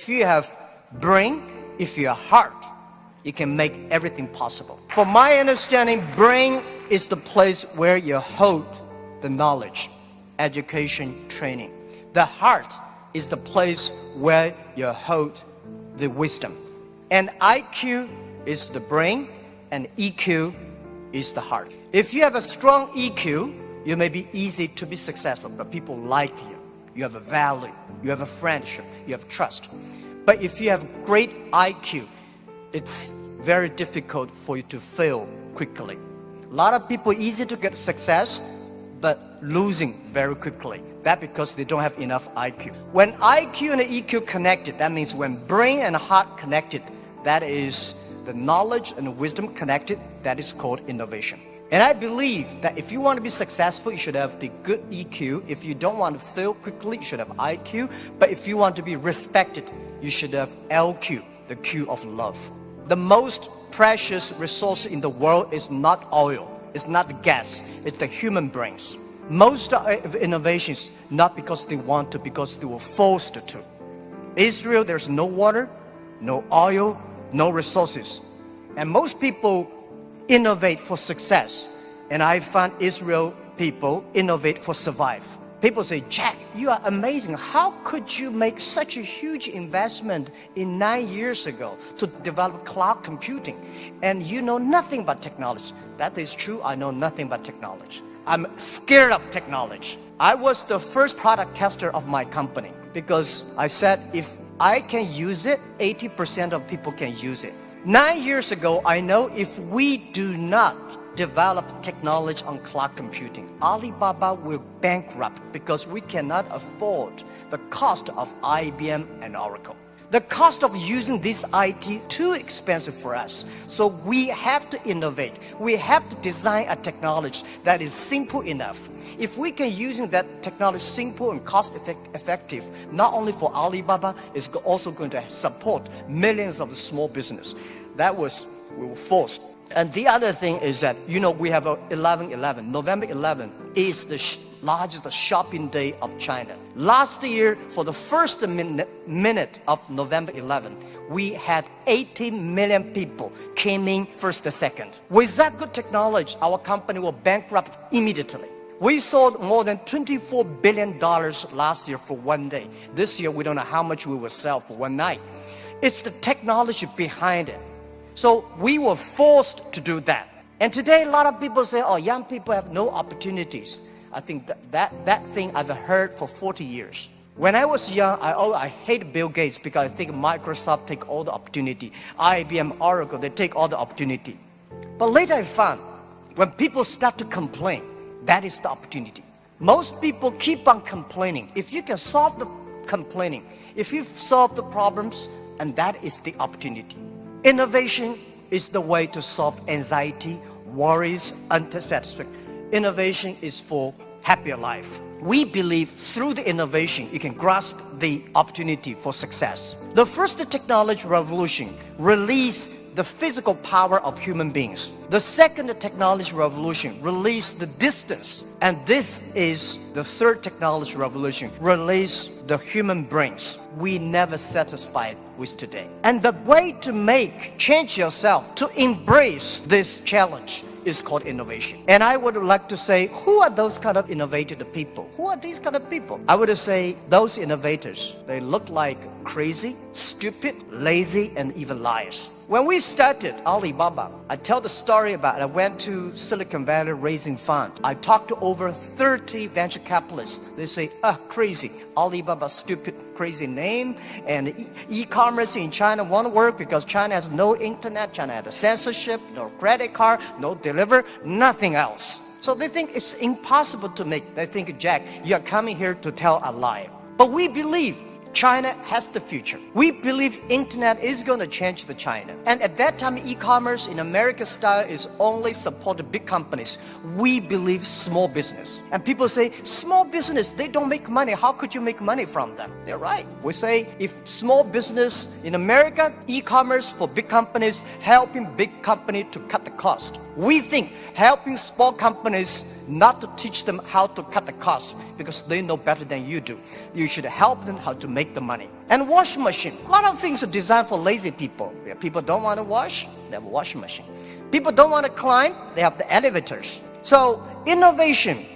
if you have brain, if you have heart, you can make everything possible. From my understanding, brain is the place where you hold the knowledge, education, training. The heart is the place where you hold the wisdom. And IQ is the brain, and EQ is the heart. If you have a strong EQ, you may be easy to be successful, but people like you. You have a value, you have a friendship, you have trust. But if you have great IQ, it's very difficult for you to fail quickly. A lot of people easy to get success, but losing very quickly. That's because they don't have enough IQ. When IQ and EQ connected, that means when brain and heart connected, that is the knowledge and wisdom connected, that is called innovation. And I believe that if you want to be successful, you should have the good EQ. If you don't want to fail quickly, you should have IQ. But if you want to be respected, you should have LQ, the Q of love. The most precious resource in the world is not oil, it's not gas, it's the human brains. Most of innovations, not because they want to, because they were forced to. Israel, there's no water, no oil, no resources. And most people innovate for success. And I find Israel people innovate for survive. People say, Jack, you are amazing. How could you make such a huge investment in 9 years ago to develop cloud computing? And you know nothing about technology. That is true, I know nothing about technology. I'm scared of technology. I was the first product tester of my company because I said, if I can use it, 80% of people can use it. 9 years ago, I know if we do not develop technology on cloud computing, Alibaba will bankrupt because we cannot afford the cost of IBM and Oracle. The cost of using this IT too expensive for us. So we have to innovate. We have to design a technology that is simple enough. If we can use that technology simple and cost effective, not only for Alibaba, it's also going to support millions of small business. We were forced. And the other thing is that, we have 11/11. November 11 is the largest shopping day of China. Last year, for the first minute of November 11, we had 80 million people came in first and second. With that good technology, our company will bankrupt immediately. We sold more than $24 billion last year for one day. This year, we don't know how much we will sell for one night. It's the technology behind it. So we were forced to do that. And today, a lot of people say, young people have no opportunities. I think that thing I've heard for 40 years. When I was young, I hate Bill Gates because I think Microsoft take all the opportunity. IBM, Oracle, they take all the opportunity. But later I found, when people start to complain, that is the opportunity. Most people keep on complaining. If you can solve the complaining, if you solve the problems, and that is the opportunity. Innovation is the way to solve anxiety, worries, unsatisfaction. Innovation is for happier life. We believe through the innovation, you can grasp the opportunity for success. The first technology revolution released the physical power of human beings. The second technology revolution released the distance. And this is the third technology revolution, release the human brains. We never satisfied with today. And the way to change yourself, to embrace this challenge is called innovation. And I would like to say, who are those kind of innovative people? Who are these kind of people? I would say those innovators, they look like crazy, stupid, lazy, and even liars. When we started Alibaba, I tell the story about I went to Silicon Valley raising fund. I talked to over 30 venture capitalists. They say, crazy. Alibaba, stupid, crazy name. And e-commerce in China won't work because China has no internet, China has a censorship, no credit card, no deliver, nothing else. So they think it's impossible to make. They think, Jack, you're coming here to tell a lie. But we believe China has the future. We believe internet is going to change the China. And at that time, e-commerce in American style is only supported big companies. We believe small business. And people say, small business, they don't make money. How could you make money from them? They're right. We say, if small business in America, e-commerce for big companies, helping big company to cut the cost. We think helping small companies not to teach them how to cut the cost because they know better than you do. You should help them how to make the money. And washing machine. A lot of things are designed for lazy people. People don't want to wash, they have a washing machine. People don't want to climb, they have the elevators. So innovation,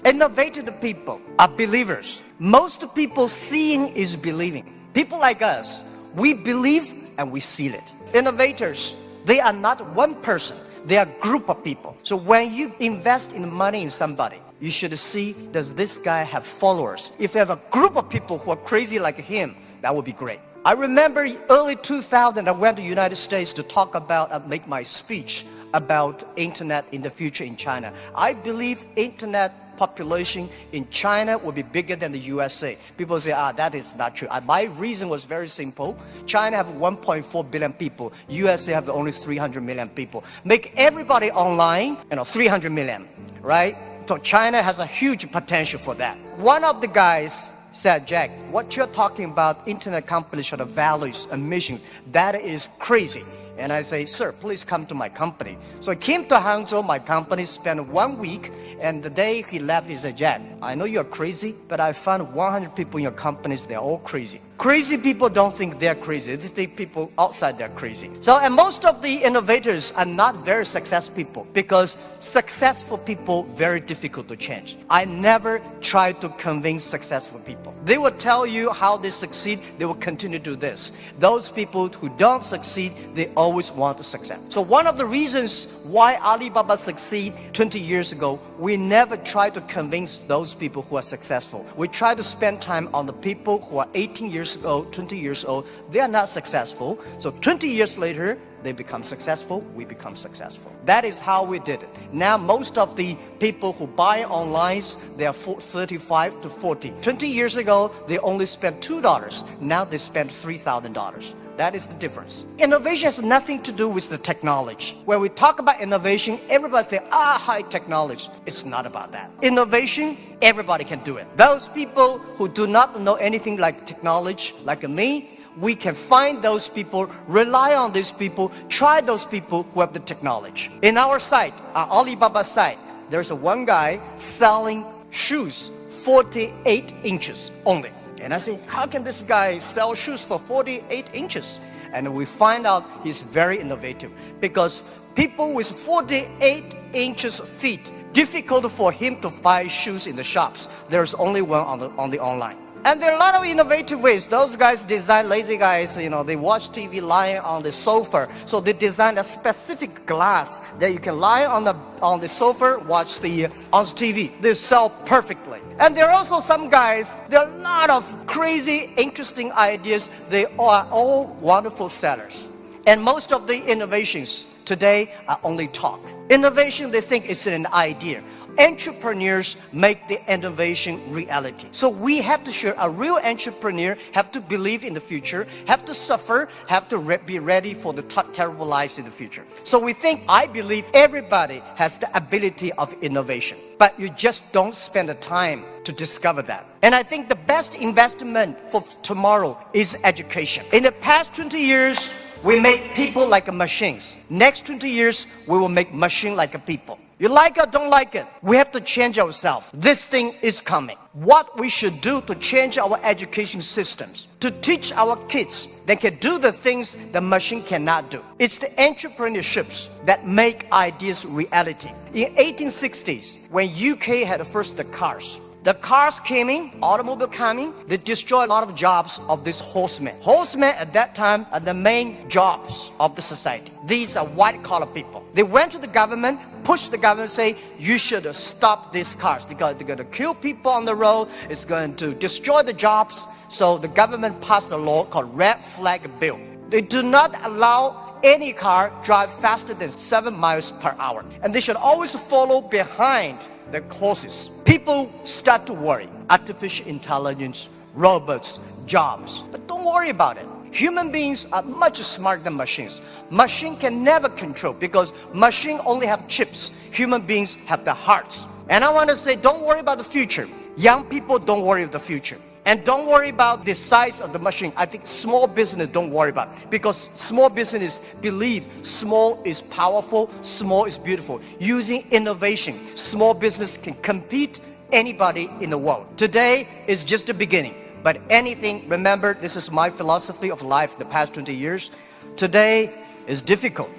innovative people are believers. Most people seeing is believing. People like us, we believe and we seal it. Innovators, they are not one person, they are a group of people. So when you invest in money in somebody, you should see, does this guy have followers? If you have a group of people who are crazy like him, that would be great. I remember early 2000, I went to the United States to talk about, make my speech about internet in the future in China. I believe internet population in China will be bigger than the USA. People say, that is not true. My reason was very simple. China have 1.4 billion people. USA have only 300 million people. Make everybody online, 300 million, right? So China has a huge potential for that. One of the guys said, Jack, what you're talking about, internet companies should have values and mission, that is crazy. And I say, sir, please come to my company. So I came to Hangzhou, my company, spent 1 week, and the day he left, he said, Jack, I know you're crazy, but I found 100 people in your companies, they're all crazy. Crazy people don't think they're crazy, they think people outside they're crazy. So, and most of the innovators are not very successful people because successful people, very difficult to change. I never try to convince successful people. They will tell you how they succeed, they will continue to do this. Those people who don't succeed, they always want to succeed. So one of the reasons why Alibaba succeed 20 years ago, we never try to convince those people who are successful. We try to spend time on the people who are 18 years old, 20 years old. They are not successful. So 20 years later, they become successful, we become successful. That is how we did it. Now most of the people who buy online, they are 35 to 40. 20 years ago, they only spent $2. Now they spend $3,000. That is the difference. Innovation has nothing to do with the technology. When we talk about innovation, everybody thinks, high technology. It's not about that. Innovation, everybody can do it. Those people who do not know anything like technology, like me, we can find those people, rely on these people, try those people who have the technology. In our site, our Alibaba site, there's one guy selling shoes 48 inches only. And I say, how can this guy sell shoes for 48 inches? And we find out he's very innovative because people with 48 inches feet, difficult for him to buy shoes in the shops. There's only one on the online. And there are a lot of innovative ways. Those guys design, lazy guys, they watch TV lying on the sofa. So they design a specific glass that you can lie on the sofa, watch on TV. They sell perfectly. And there are also some guys, there are a lot of crazy, interesting ideas. They are all wonderful sellers. And most of the innovations today are only talk. Innovation, they think it's an idea. Entrepreneurs make the innovation reality. So we have to share, a real entrepreneur have to believe in the future, have to suffer, have to be ready for the terrible lives in the future. So I believe everybody has the ability of innovation, but you just don't spend the time to discover that. And I think the best investment for tomorrow is education. In the past 20 years, we make people like machines. Next 20 years, we will make machine like people. You like it, don't like it. We have to change ourselves. This thing is coming. What we should do to change our education systems, to teach our kids they can do the things the machine cannot do. It's the entrepreneurships that make ideas reality. In 1860s, when UK had first the cars came in, automobile coming, they destroyed a lot of jobs of these horsemen. Horsemen at that time are the main jobs of the society. These are white-collar people. They went to the government, pushed the government, say, you should stop these cars because they're going to kill people on the road, it's going to destroy the jobs. So the government passed a law called Red Flag Bill. They do not allow any car drive faster than 7 miles per hour. And they should always follow behind the horses. People start to worry. Artificial intelligence, robots, jobs. But don't worry about it. Human beings are much smarter than machines. Machine can never control because machine only have chips. Human beings have the hearts. And I want to say, don't worry about the future. Young people, don't worry about the future. And don't worry about the size of the machine. I think small business don't worry about, because small business believe small is powerful, small is beautiful. Using innovation, small business can compete anybody in the world. Today is just the beginning, but anything, remember, this is my philosophy of life the past 20 years. Today is difficult.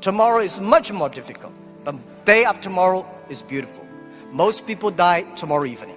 Tomorrow is much more difficult, but day after tomorrow is beautiful. Most people die tomorrow evening.